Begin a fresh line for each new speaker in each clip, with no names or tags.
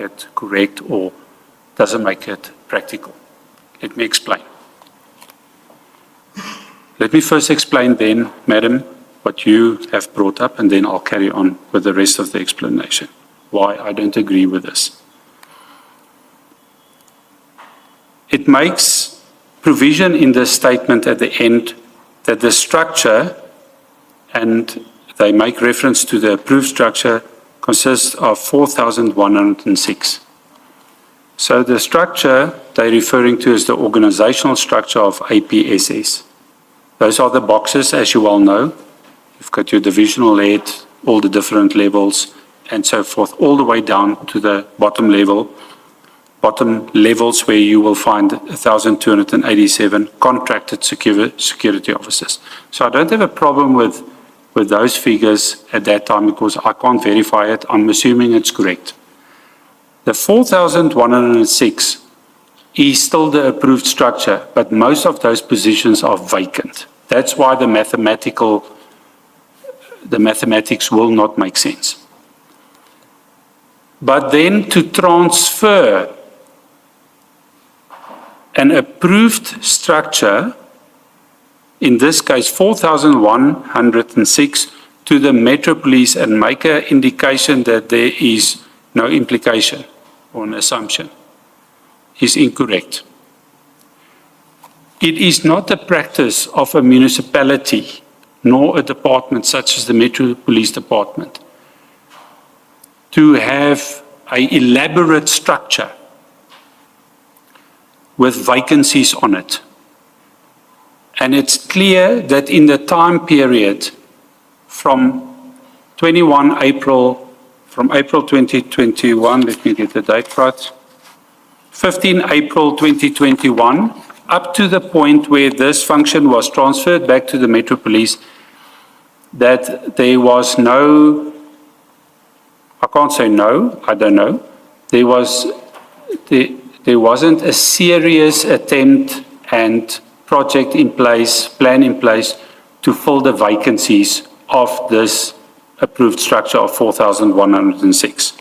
it correct or doesn't make it practical. Let me explain. Let me first explain then, Madam, what you have brought up, and then I'll carry on with the rest of the explanation, why I don't agree with this. It makes provision in the statement at the end that the structure, and they make reference to the approved structure, consists of 4,106. So the structure they're referring to is the organizational structure of APSS. Those are the boxes, as you well know. You've got your divisional head, all the different levels, and so forth, all the way down to the bottom levels where you will find 1,287 contracted security officers. So I don't have a problem with those figures at that time because I can't verify it. I'm assuming it's correct. The 4,106 is still the approved structure, but most of those positions are vacant. That's why the mathematics will not make sense. But then to transfer an approved structure, in this case 4,106, to the Metro Police and make an indication that there is no implication or an assumption is incorrect. It is not the practice of a municipality nor a department such as the Metro Police Department to have an elaborate structure with vacancies on it. And it's clear that in the time period from April 2021, let me get the date right, 15 April 2021, up to the point where this function was transferred back to the Metro Police, that there was no, I can't say no, I don't know, there wasn't a serious attempt and project in place, plan in place to fill the vacancies of this approved structure of 4,106.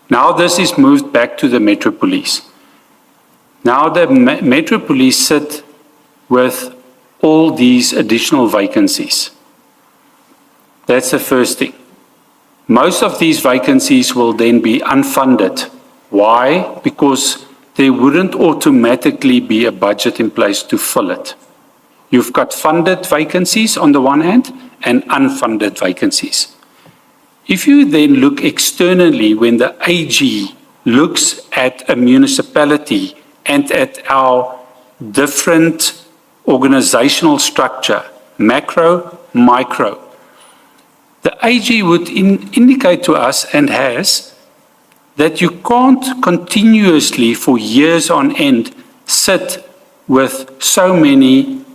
Now this is moved back to the Metro Police. Now the Metro Police sit with all these additional vacancies. That's the first thing. Most of these vacancies will then be unfunded. Why? Because there wouldn't automatically be a budget in place to fill it. You've got funded vacancies on the one hand and unfunded vacancies. If you then look externally, when the AG looks at a municipality and at our different organizational structure, macro, micro, the AG would indicate to us, and has, that you can't continuously for years on end sit with so many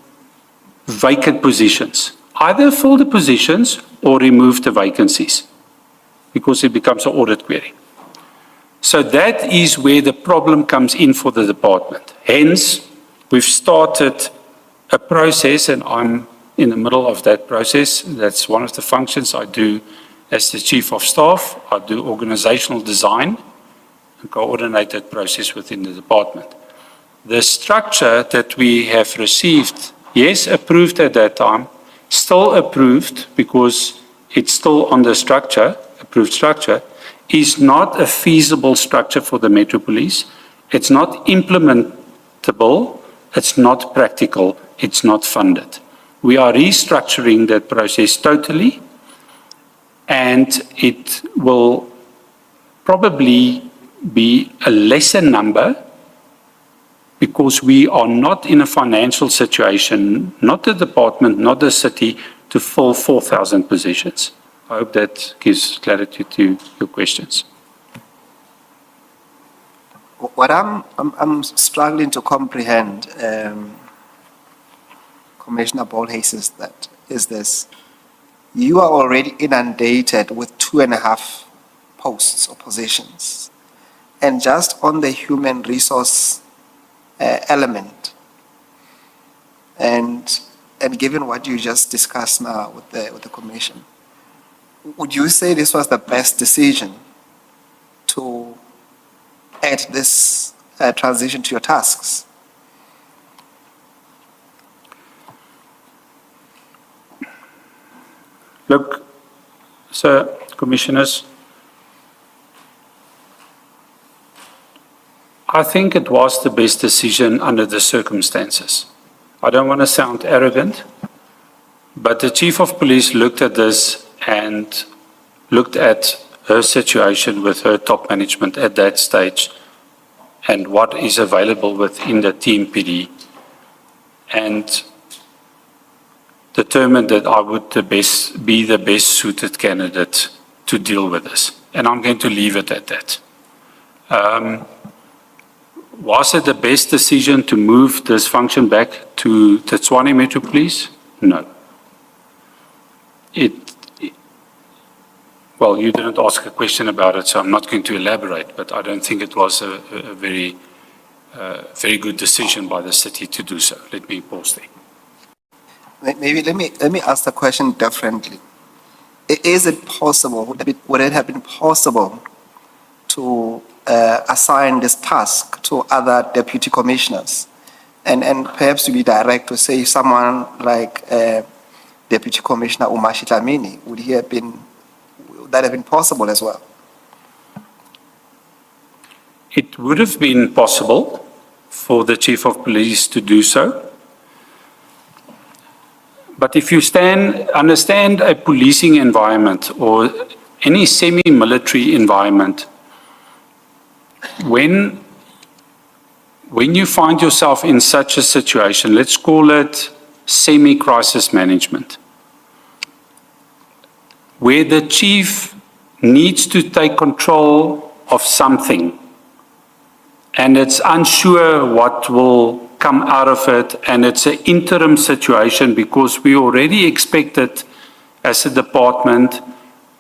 vacant positions. Either fill the positions or remove the vacancies, because it becomes an audit query. So that is where the problem comes in for the department. Hence, we've started a process, and I'm in the middle of that process. That's one of the functions I do as the Chief of Staff. I do organizational design and coordinate that process within the department. The structure that we have received, yes, approved at that time, still approved because it's still on the structure, approved structure, is not a feasible structure for the Metro Police. It's not implementable, it's not practical, it's not funded. We are restructuring that process totally, and it will probably be a lesser number because we are not in a financial situation, not the department, not the city, to fill 4,000 positions. I hope that gives clarity to your questions.
What I'm struggling to comprehend, Commissioner Bolhase, is this. You are already inundated with 2.5 posts or positions. And just on the human resource element, and given what you just discussed now with the Commission, would you say this was the best decision to at this transition to your tasks?
Look, Sir, Commissioners, I think it was the best decision under the circumstances. I don't want to sound arrogant, but the Chief of Police looked at this and looked at her situation with her top management at that stage and what is available within the team PD, and determined that I would be the best suited candidate to deal with this. And I'm going to leave it at that. Was it the best decision to move this function back to the Tshwane Metro Police? No. Well, you didn't ask a question about it, so I'm not going to elaborate, but I don't think it was a very good decision by the city to do so. Let me pause there.
Maybe let me ask the question differently. Is it possible, would it have been possible to assign this task to other deputy commissioners? And perhaps to be direct, to say someone like Deputy Commissioner Umashi Dlamini, would that have been possible as well?
It would have been possible for the Chief of Police to do so. But if you understand a policing environment or any semi-military environment, when you find yourself in such a situation, let's call it semi-crisis management, where the chief needs to take control of something and it's unsure what will come out of it, and it's an interim situation because we already expected as a department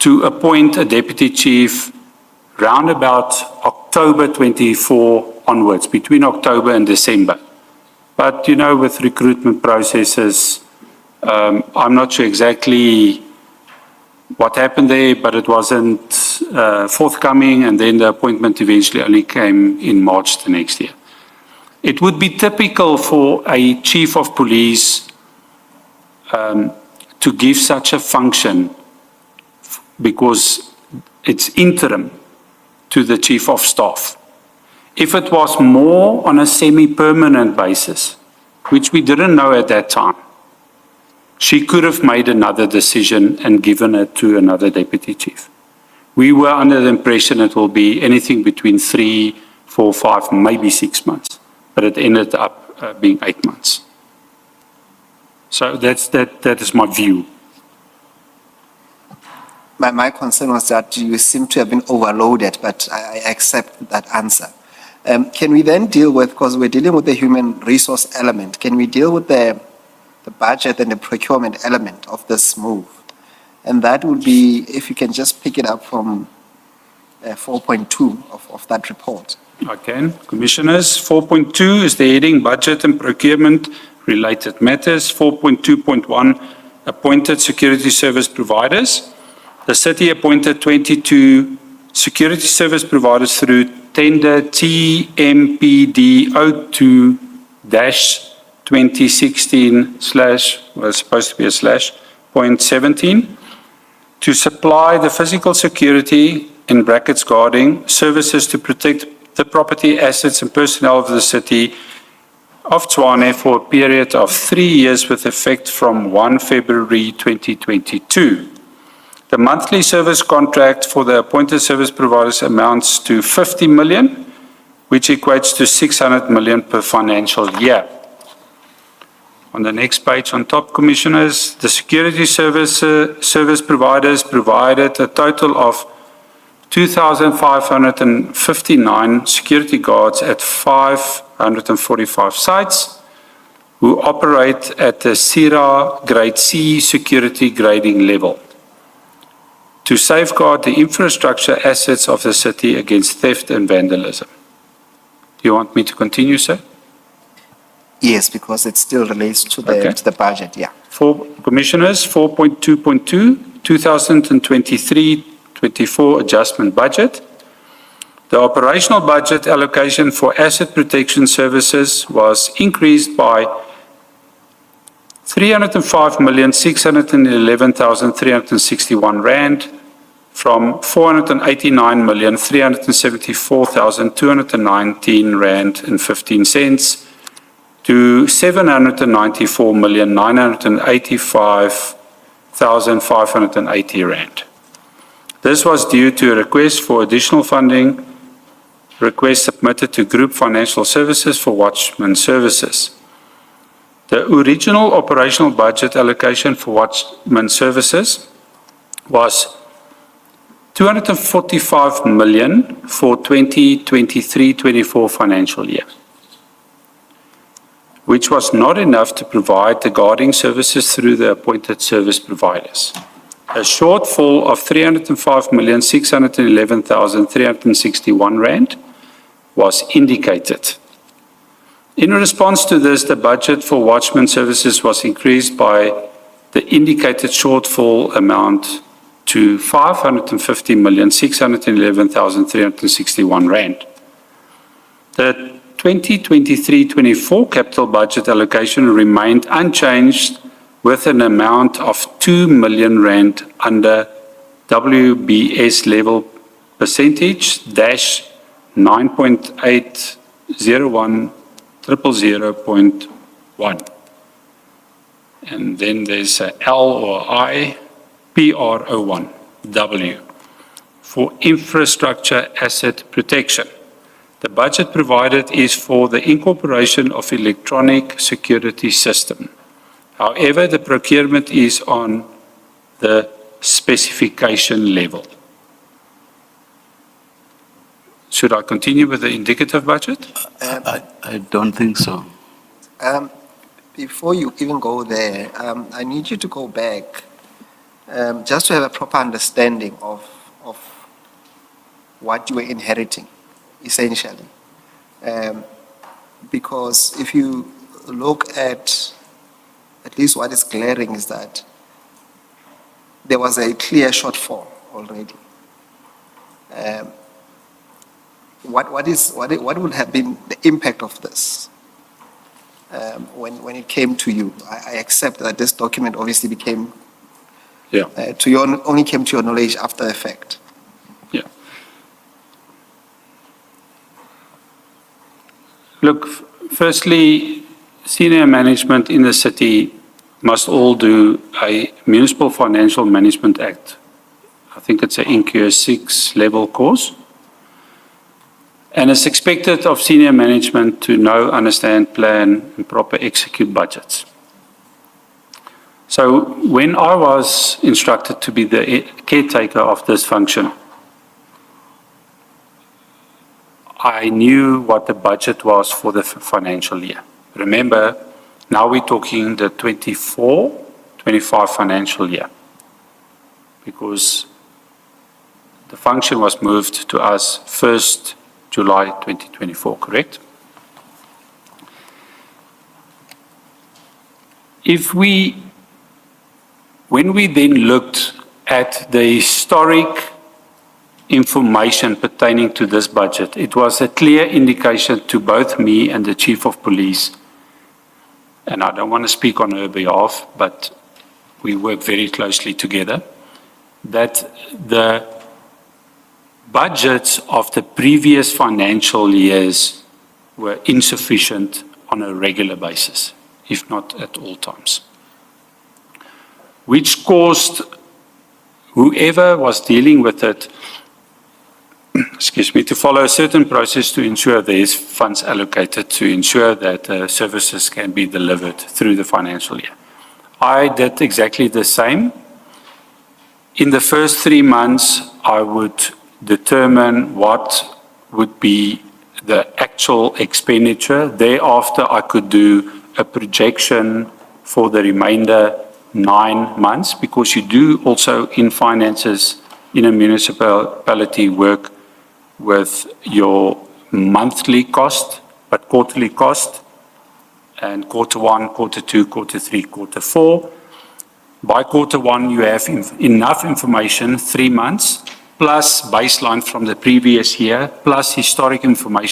to appoint a deputy chief round about October 24 onwards, between October and December. But you know, with recruitment processes, I'm not sure exactly what happened there, but it wasn't forthcoming, and then the appointment eventually only came in March the next year. It would be typical for a chief of police to give such a function because it's interim to the chief of staff. If it was more on a semi-permanent basis, which we didn't know at that time, she could have made another decision and given it to another deputy chief. We were under the impression it will be anything between 3, 4, 5, maybe 6 months. But it ended up being 8 months. So that is my view.
My concern was that you seem to have been overloaded, but I accept that answer. Can we then deal with, because we're dealing with the human resource element, can we deal with the budget and the procurement element of this move? And that would be, if you can just pick it up from 4.2 of that report.
I can. Commissioners, 4.2 is the heading Budget and Procurement Related Matters. 4.2.1, Appointed Security Service Providers. The city appointed 22 security service providers through tender TMPD 02-2016 was supposed to be a /.17 to supply the physical security, in brackets guarding, services to protect the property, assets and personnel of the city of Tshwane for a period of 3 years with effect from 1 February 2022. The monthly service contract for the appointed service providers amounts to 50 million, which equates to 600 million per financial year. On the next page on top, Commissioners, the security service providers provided a total of 2,559 security guards at 545 sites who operate at the CIRA Grade C security grading level to safeguard the infrastructure assets of the city against theft and vandalism. Do you want me to continue, sir?
Yes, because it still relates to the budget, yeah.
For Commissioners, 4.2.2, 2023-24 adjustment budget. The operational budget allocation for asset protection services was increased by 305,611,361 rand from 489,374,219 rand and 15 cents to 794,985,580 rand. This was due to a request for additional funding, request submitted to Group Financial Services for Watchman Services. The original operational budget allocation for Watchman Services was 245 million for 2023-24 financial year, which was not enough to provide the guarding services through the appointed service providers. A shortfall of 305,611,361 rand was indicated. In response to this, the budget for Watchman Services was increased by the indicated shortfall amount to 550,611,361 rand. The 2023-24 capital budget allocation remained unchanged with an amount of 2 million rand under WBS level percentage dash 9.80100.1. And then there's a L or I, PRO1, W, for infrastructure asset protection. The budget provided is for the incorporation of electronic security system. However, the procurement is on the specification level. Should I continue with the indicative budget?
I don't think so.
Before you even go there, I need you to go back just to have a proper understanding of what you were inheriting, essentially. Because if you look at least what is glaring is that there was a clear shortfall already. What would have been the impact of this when it came to you? I accept that this document obviously became only came to your knowledge after the fact.
Yeah. Look, firstly, senior management in the city must all do a Municipal Financial Management Act. I think it's an NQS 6 level course. And it's expected of senior management to know, understand, plan, and proper execute budgets. So when I was instructed to be the caretaker of this function, I knew what the budget was for the financial year. Remember, now we're talking the 24-25 financial year, because the function was moved to us 1st July 2024, correct? When we then looked at the historic information pertaining to this budget, it was a clear indication to both me and the Chief of Police, and I don't want to speak on her behalf, but we work very closely together, that the budgets of the previous financial years were insufficient on a regular basis, if not at all times, which caused whoever was dealing with it, to follow a certain process to ensure there is funds allocated to ensure that services can be delivered through the financial year. I did exactly the same. In the first 3 months, I would determine what would be the actual expenditure. Thereafter, I could do a projection for the remainder 9 months, because you do also in finances in a municipality work with your monthly cost, but quarterly cost, and quarter 1, quarter 2, quarter 3, quarter 4. By quarter 1, you have enough information, 3 months, plus baseline from the previous year, plus historic information